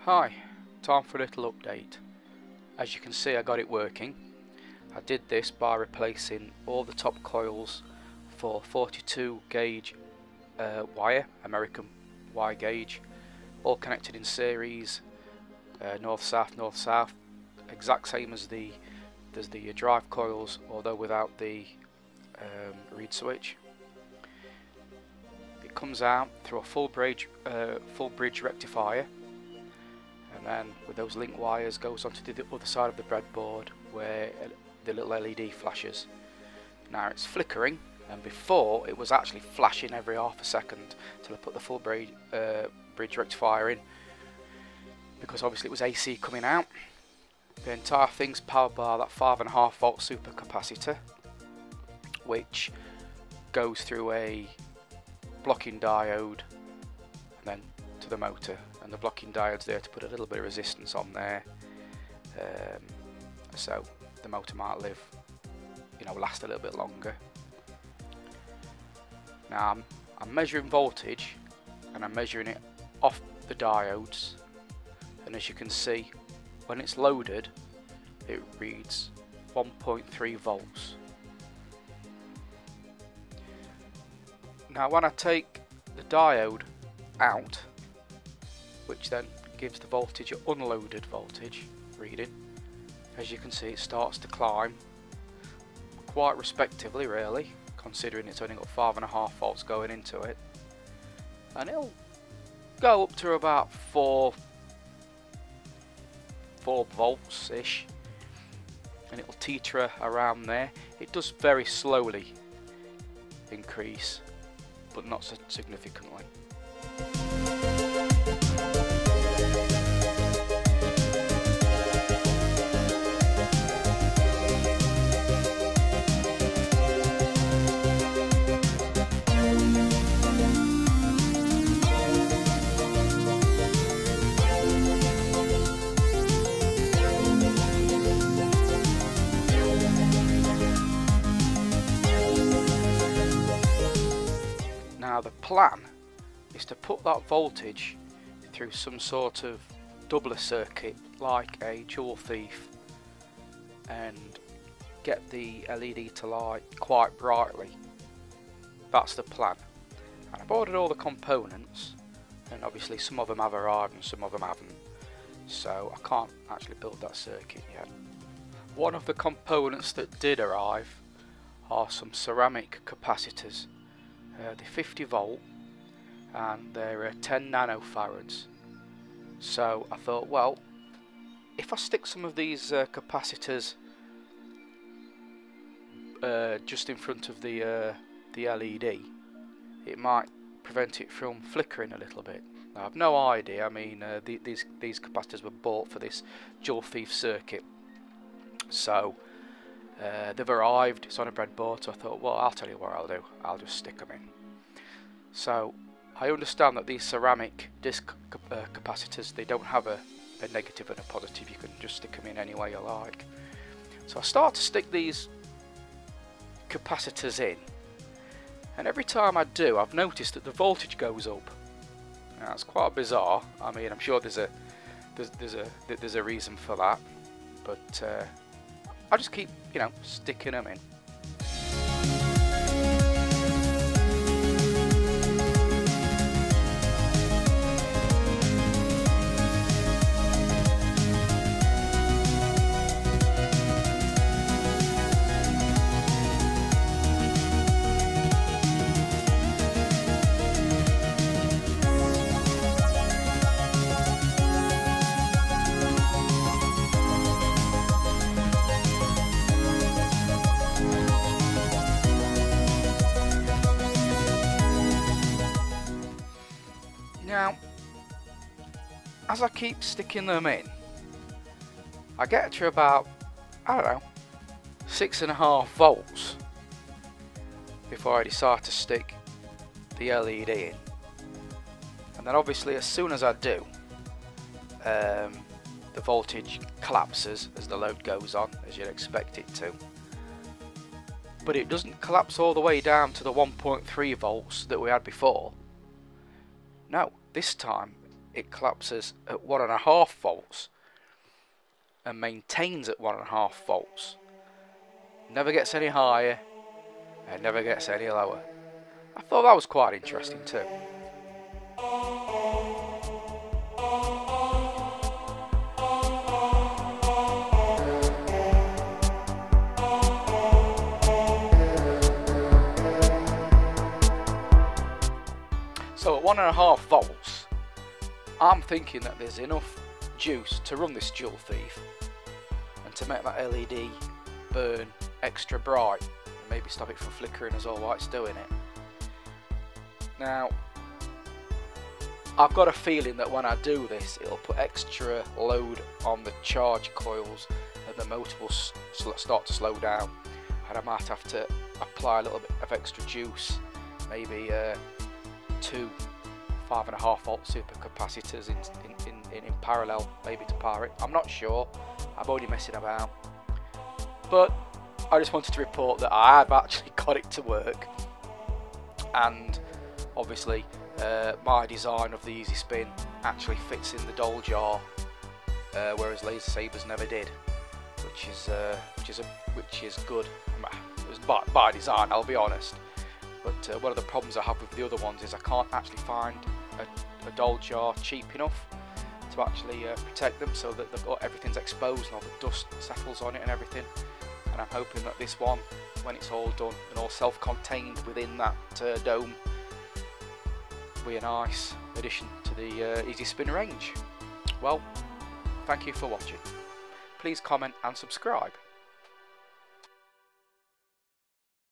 Hi, time for a little update. As you can see, I got it working. I did this by replacing all the top coils for 42 gauge wire, American wire gauge, all connected in series, north-south, north-south, exact same as the drive coils, although without the reed switch. It comes out through a full bridge rectifier, and then with those link wires goes onto the other side of the breadboard where the little LED flashes. Now it's flickering, and before it was actually flashing every half a second till I put the full bridge rectifier in, because obviously it was AC coming out. The entire thing's powered by that 5.5 volt supercapacitor, which goes through a blocking diode and then to the motor, and the blocking diode's there to put a little bit of resistance on there, so the motor might last a little bit longer. Now I'm measuring voltage, and I'm measuring it off the diodes, and as you can see, when it's loaded it reads 1.3 volts. Now when I take the diode out, which then gives the voltage, unloaded voltage reading, as you can see it starts to climb quite respectively, really, considering it's only got 5.5 volts going into it, and it'll go up to about 4 volts ish, and it'll teeter around there. It does very slowly increase, but not so significantly. Now the plan is to put that voltage through some sort of doubler circuit like a jewel thief and get the LED to light quite brightly. That's the plan. And I've ordered all the components, and obviously some of them have arrived and some of them haven't, so I can't actually build that circuit yet. One of the components that did arrive are some ceramic capacitors. They're 50 volt and they're 10 nanofarads. So I thought, well, if I stick some of these capacitors just in front of the LED, it might prevent it from flickering a little bit. Now, I've no idea. I mean, these capacitors were bought for this jewel thief circuit, so they've arrived. It's on a breadboard, so I thought, well, I'll tell you what I'll do. I'll just stick them in. So I understand that these ceramic disc capacitors, they don't have a negative and a positive. You can just stick them in any way you like. So I start to stick these capacitors in, and every time I do, I've noticed that the voltage goes up. Now it's quite bizarre. I mean, I'm sure there's a reason for that, but I just keep sticking them in. Now, as I keep sticking them in, I get to about, I don't know, 6.5 volts before I decide to stick the LED in. And then obviously as soon as I do, the voltage collapses as the load goes on, as you'd expect it to. But it doesn't collapse all the way down to the 1.3 volts that we had before. No, this time it collapses at 1.5 volts and maintains at 1.5 volts. Never gets any higher and never gets any lower. I thought that was quite interesting too. So at 1.5 volts, I'm thinking that there's enough juice to run this Joule Thief and to make that LED burn extra bright and maybe stop it from flickering as well while it's doing it. Now, I've got a feeling that when I do this, it'll put extra load on the charge coils and the motor will start to slow down, and I might have to apply a little bit of extra juice, maybe 2 5.5 volt supercapacitors in parallel, maybe to power it. I'm not sure, I'm only messing about, but I just wanted to report that I have actually got it to work, and obviously my design of the Easy Spin actually fits in the doll jar, whereas Laser Sabers never did, which is good. It was by design, I'll be honest. But one of the problems I have with the other ones is I can't actually find a doll jar cheap enough to actually protect them, so that everything's exposed and all the dust settles on it and everything. And I'm hoping that this one, when it's all done and all self-contained within that dome, will be a nice addition to the Easy Spin range. Well, thank you for watching. Please comment and subscribe.